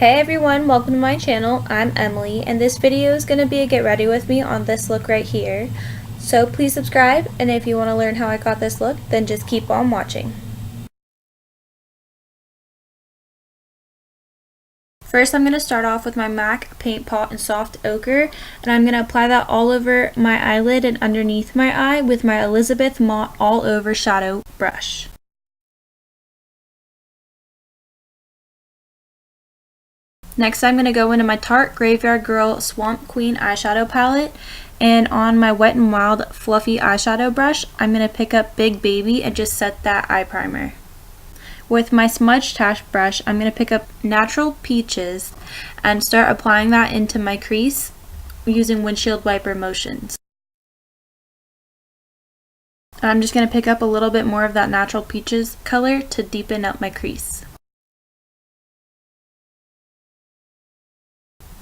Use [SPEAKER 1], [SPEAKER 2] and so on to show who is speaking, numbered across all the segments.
[SPEAKER 1] Hey everyone, welcome to my channel. I'm Emily and this video is going to be a get ready with me on this look right here. So please subscribe, and if you want to learn how I got this look, then just keep on watching. First I'm going to start off with my MAC Paint Pot in Soft Ochre, and I'm going to apply that all over my eyelid and underneath my eye with my Elizabeth Mott All Over Shadow brush. Next I'm going to go into my Tarte Grav3yardgirl Swamp Queen eyeshadow palette, and on my Wet n Wild fluffy eyeshadow brush I'm going to pick up Big Baby and just set that eye primer. With my smudge-tache brush I'm going to pick up Natural Peaches and start applying that into my crease using windshield wiper motions. And I'm just going to pick up a little bit more of that Natural Peaches color to deepen up my crease.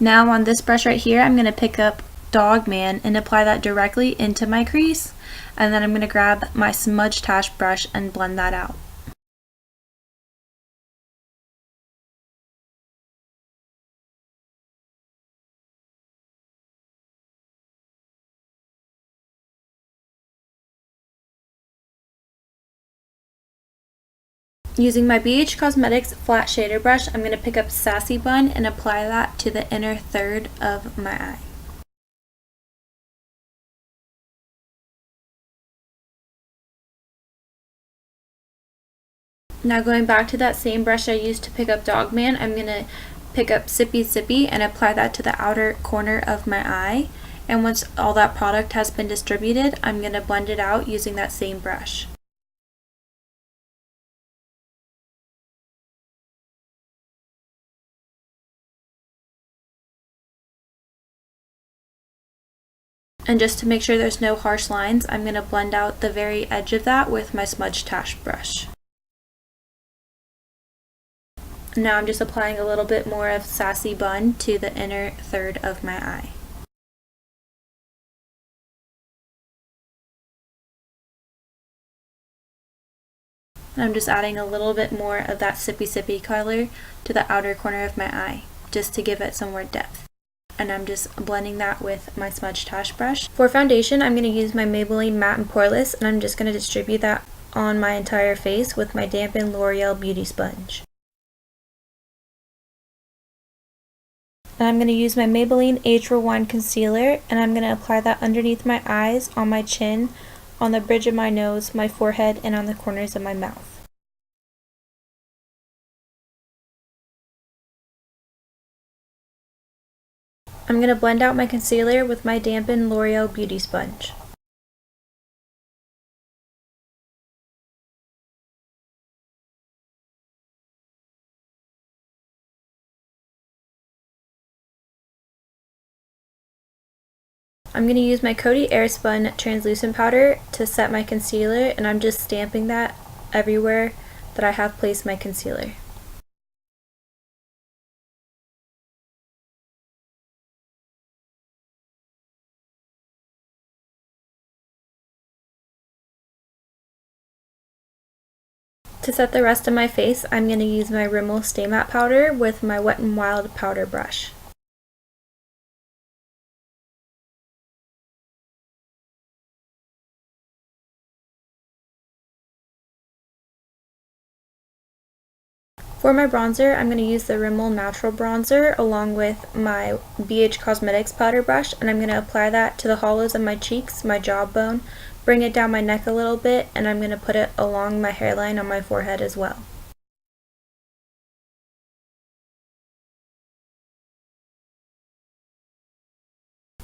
[SPEAKER 1] Now on this brush right here, I'm going to pick up Dog Man and apply that directly into my crease, and then I'm going to grab my smudge-tache brush and blend that out. Using my BH Cosmetics flat shader brush, I'm going to pick up Sassy Bun and apply that to the inner third of my eye. Now going back to that same brush I used to pick up Dog Man, I'm going to pick up Sippy Sippy and apply that to the outer corner of my eye. And once all that product has been distributed, I'm going to blend it out using that same brush. And just to make sure there's no harsh lines, I'm going to blend out the very edge of that with my smudge-tache brush. Now I'm just applying a little bit more of Sassy Bun to the inner third of my eye. And I'm just adding a little bit more of that Sippy Sippy color to the outer corner of my eye, just to give it some more depth. And I'm just blending that with my smudge-tache brush. For foundation, I'm going to use my Maybelline Matte and Poreless, and I'm just going to distribute that on my entire face with my dampened L'Oreal Beauty Sponge. And I'm going to use my Maybelline Age Rewind Concealer, and I'm going to apply that underneath my eyes, on my chin, on the bridge of my nose, my forehead, and on the corners of my mouth. I'm going to blend out my concealer with my dampened L'Oreal Beauty Sponge. I'm going to use my Coty Airspun translucent powder to set my concealer, and I'm just stamping that everywhere that I have placed my concealer. To set the rest of my face, I'm going to use my Rimmel Stay Matte powder with my Wet n Wild powder brush. For my bronzer, I'm going to use the Rimmel Natural Bronzer along with my BH Cosmetics powder brush, and I'm going to apply that to the hollows of my cheeks, my jawbone, bring it down my neck a little bit, and I'm going to put it along my hairline on my forehead as well.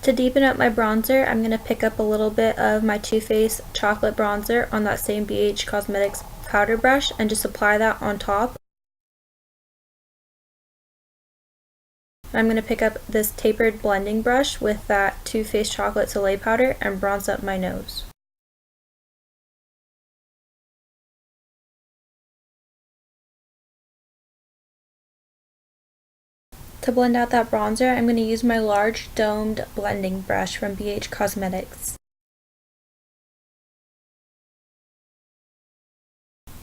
[SPEAKER 1] To deepen up my bronzer, I'm going to pick up a little bit of my Too Faced Chocolate Bronzer on that same BH Cosmetics powder brush and just apply that on top. I'm going to pick up this tapered blending brush with that Too Faced Chocolate Soleil powder and bronze up my nose. To blend out that bronzer, I'm going to use my large domed blending brush from BH Cosmetics.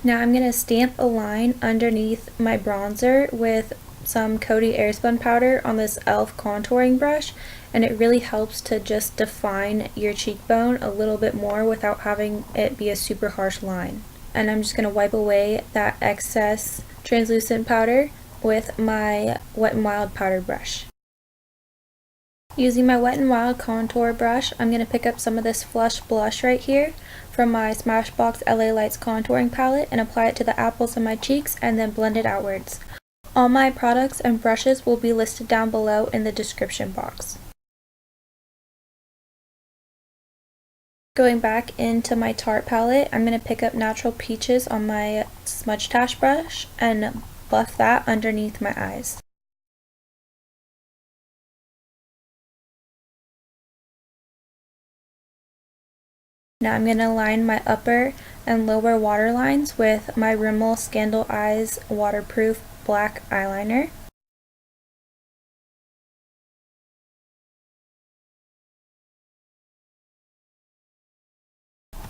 [SPEAKER 1] Now I'm going to stamp a line underneath my bronzer with some Coty airspun powder on this e.l.f. contouring brush, and it really helps to just define your cheekbone a little bit more without having it be a super harsh line. And I'm just going to wipe away that excess translucent powder with my Wet n Wild powder brush. Using my Wet n Wild contour brush, I'm going to pick up some of this Flush Blush right here from my Smashbox LA Lights contouring palette and apply it to the apples of my cheeks and then blend it outwards. All my products and brushes will be listed down below in the description box. Going back into my Tarte palette, I'm going to pick up Natural Peaches on my smudge-tache brush and buff that underneath my eyes. Now I'm going to line my upper and lower waterlines with my Rimmel Scandal Eyes waterproof black eyeliner.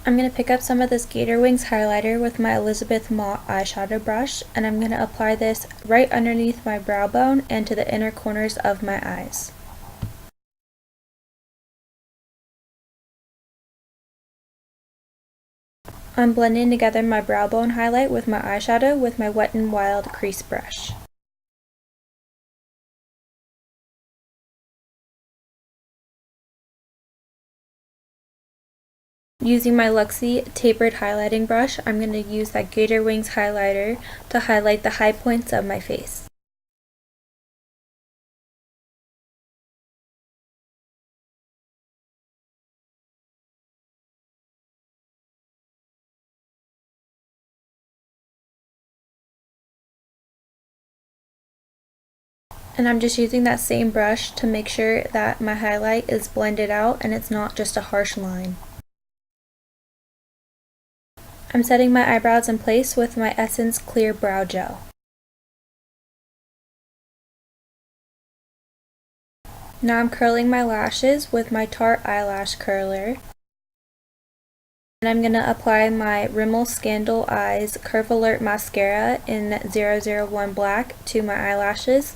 [SPEAKER 1] I'm going to pick up some of this Gator Wings highlighter with my Elizabeth Mott eyeshadow brush, and I'm going to apply this right underneath my brow bone and to the inner corners of my eyes. I'm blending together my brow bone highlight with my eyeshadow with my Wet n Wild crease brush. Using my Luxie tapered highlighting brush, I'm going to use that Gator Wings highlighter to highlight the high points of my face. And I'm just using that same brush to make sure that my highlight is blended out and it's not just a harsh line. I'm setting my eyebrows in place with my Essence Clear Brow Gel. Now I'm curling my lashes with my Tarte Eyelash Curler. And I'm going to apply my Rimmel Scandal Eyes Curve Alert Mascara in 001 Black to my eyelashes.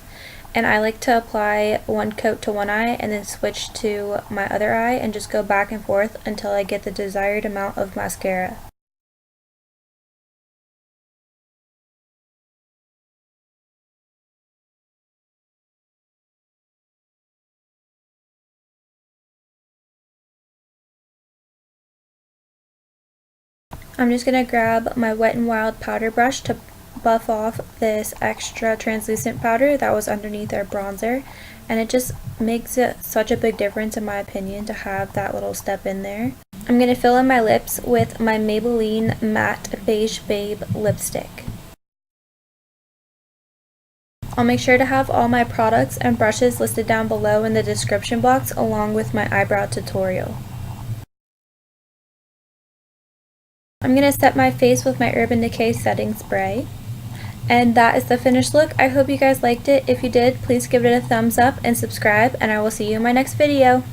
[SPEAKER 1] And I like to apply one coat to one eye and then switch to my other eye and just go back and forth until I get the desired amount of mascara. I'm just going to grab my Wet n Wild powder brush to buff off this extra translucent powder that was underneath our bronzer, and it just makes it such a big difference in my opinion to have that little step in there. I'm going to fill in my lips with my Maybelline Matte Beige Babe lipstick. I'll make sure to have all my products and brushes listed down below in the description box along with my eyebrow tutorial. I'm going to set my face with my Urban Decay setting spray. And that is the finished look. I hope you guys liked it. If you did, please give it a thumbs up and subscribe, and I will see you in my next video.